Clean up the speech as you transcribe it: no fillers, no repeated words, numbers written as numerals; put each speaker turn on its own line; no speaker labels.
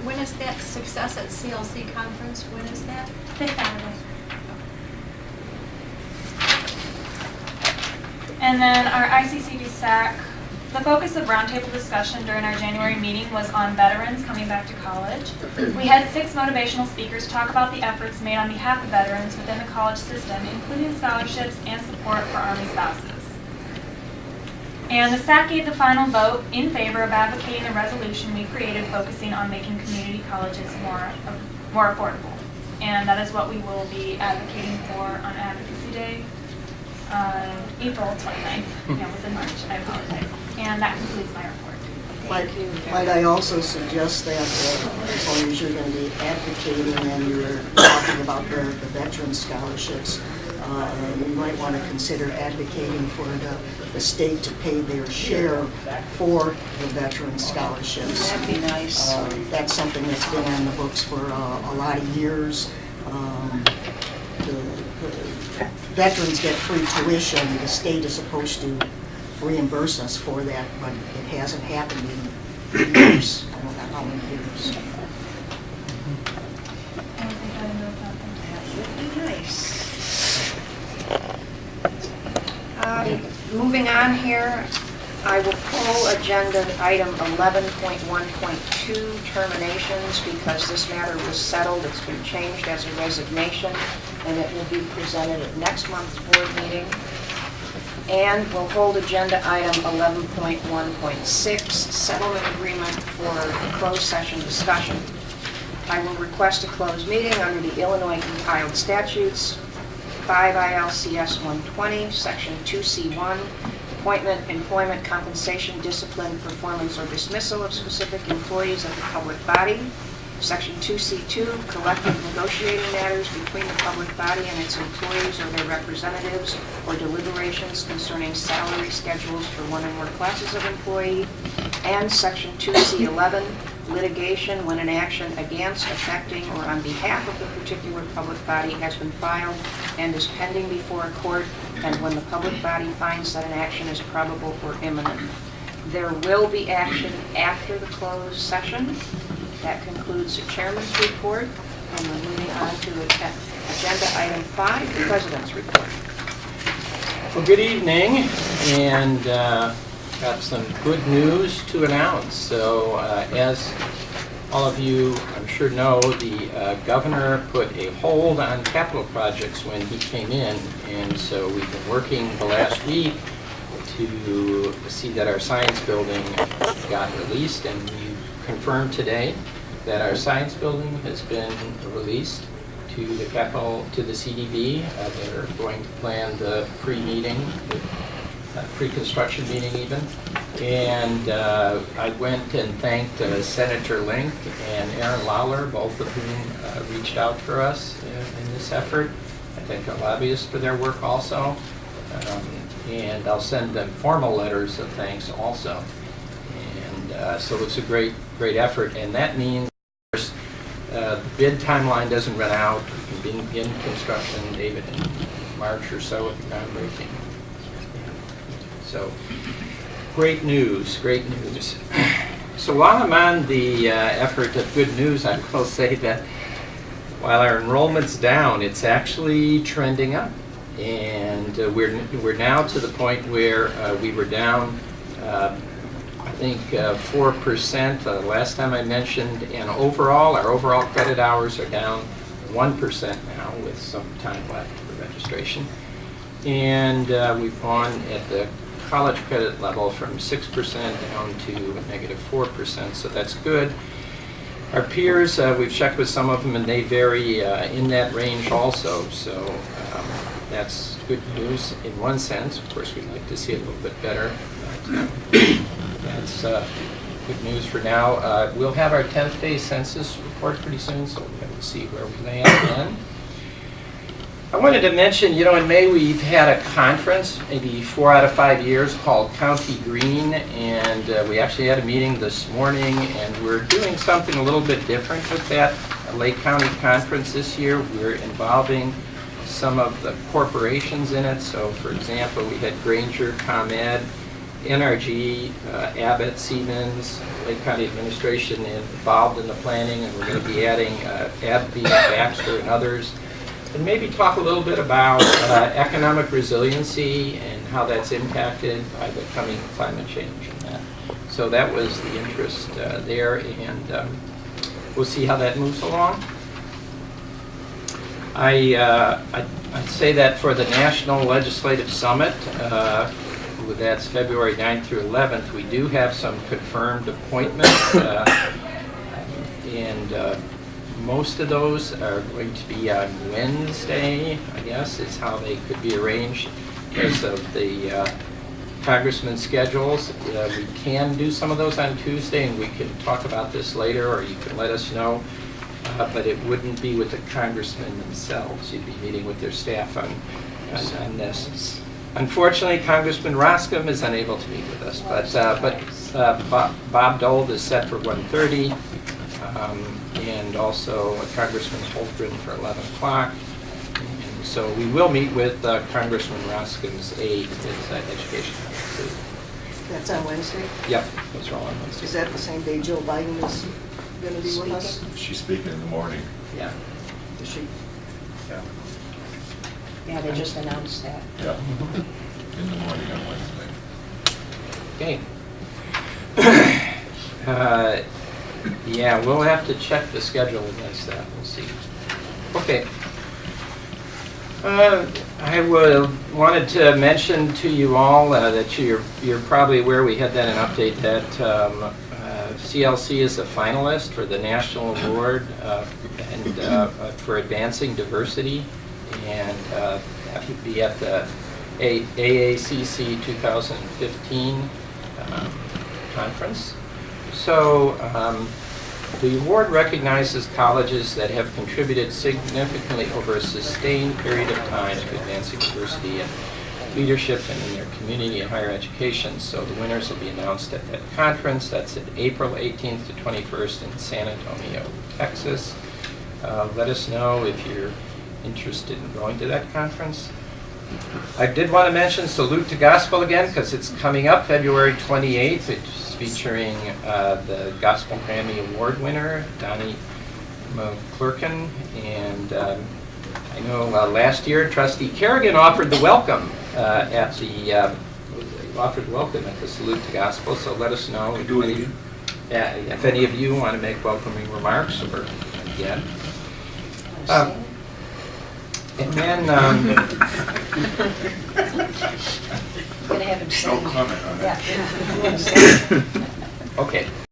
when is that Success at CLC conference? When is that?
This Saturday. And then our ICCD SAC, the focus of roundtable discussion during our January meeting was on veterans coming back to college. We had 6 motivational speakers talk about the efforts made on behalf of veterans within the college system, including scholarships and support for Army spouses. And the SAC gave the final vote in favor of advocating a resolution we created focusing on making community colleges more affordable. And that is what we will be advocating for on Advocacy Day on April 29th. It was in March, I apologize. And that concludes my report.
Might I also suggest that as long as you're going to be advocating and you're talking about the veteran scholarships, you might want to consider advocating for the state to pay their share for the veteran scholarships.
That'd be nice.
That's something that's been on the books for a lot of years. The veterans get free tuition. The state is supposed to reimburse us for that, but it hasn't happened in years. I don't know how many years.
That would be nice. Moving on here, I will pull agenda item 11.1.2, terminations, because this matter was settled. It's been changed as a resignation, and it will be presented at next month's board meeting. And we'll hold agenda item 11.1.6, settlement agreement for closed session discussion. I will request a closed meeting under the Illinois compiled statutes, 5 ILCS 120, section 2C1, appointment, employment, compensation, discipline, performance, or dismissal of specific employees of the public body. Section 2C2, collective negotiating matters between the public body and its employees or their representatives, or deliberations concerning salary schedules for one or more classes of employee. And Section 2C11, litigation when an action against, affecting, or on behalf of the particular public body has been filed and is pending before a court, and when the public body finds that an action is probable or imminent. There will be action after the closed session. That concludes the chairman's report, and we're moving on to agenda item 5, the president's report.
Well, good evening, and got some good news to announce. So as all of you I'm sure know, the governor put a hold on capital projects when he came in, and so we've been working the last week to see that our science building got released, and we confirmed today that our science building has been released to the capital, to the CDB. They're going to plan the pre-meeting, the pre-construction meeting even. And I went and thanked Senator Link and Aaron Lawler, both of whom reached out for us in this effort. I thank our lobbyists for their work also. And I'll send them formal letters of thanks also. And so it's a great effort, and that means the bid timeline doesn't run out. We can begin construction, David, in March or so with the groundbreaking. So great news, great news. So while I'm on the effort of good news, I will say that while our enrollment's down, it's actually trending up. And we're now to the point where we were down I think 4% last time I mentioned, and overall, our overall credit hours are down 1% now with some time left for registration. And we've gone at the college credit level from 6% down to -4%, so that's good. Our peers, we've checked with some of them, and they vary in that range also, so that's good news in one sense. Of course, we'd like to see it a little bit better. That's good news for now. We'll have our 10th day census report pretty soon, so we'll have to see where we land then. I wanted to mention, in May we've had a conference, maybe 4 out of 5 years, called County Green, and we actually had a meeting this morning, and we're doing something a little bit different with that Lake County Conference this year. We're involving some of the corporations in it. So, for example, we had Granger, ComEd, NRG, Abbott, Siemens, Lake County Administration involved in the planning, and we're going to be adding AbbVie, Baxter, and others. And maybe talk a little bit about economic resiliency and how that's impacted by the coming climate change and that. So that was the interest there, and we'll see how that moves along. I'd say that for the National Legislative Summit, that's February 9th through 11th, we do have some confirmed appointments, and most of those are going to be on Wednesday, I guess, is how they could be arranged because of the congressman's schedules. We can do some of those on Tuesday, and we can talk about this later, or you can let us know. But it wouldn't be with the congressmen themselves. You'd be meeting with their staff on this. Unfortunately, Congressman Roscom is unable to meet with us, but Bob Dole is set for 1:30, and also Congressman Holtgren for 11 o'clock. And so we will meet with Congressman Roscom's aide, his education.
That's on Wednesday?
Yep, those are all on Wednesday.
Is that the same day Joe Biden is going to be with us?
She's speaking in the morning.
Yeah.
Is she?
Yeah.
Yeah, they just announced that.
Yeah. In the morning on Wednesday.
Okay. Yeah, we'll have to check the schedule against that. We'll see. Okay. I wanted to mention to you all that you're probably aware we had that an update that CLC is a finalist for the National Award for Advancing Diversity, and that would be at the AACC 2015 conference. So the award recognizes colleges that have contributed significantly over a sustained period of time to advancing diversity and leadership and in their community and higher education. So the winners will be announced at that conference. That's at April 18th to 21st in San Antonio, Texas. Let us know if you're interested in going to that conference. I did want to mention Salute to Gospel again because it's coming up February 28th. It's featuring the Gospel Grammy Award winner, Donnie McClurkin. And I know last year Trustee Kerrigan offered the welcome at the Salute to Gospel. So let us know if any of you want to make welcoming remarks or again. And then,
I'm going to have him sing.
No comment on that.
Yeah.
okay.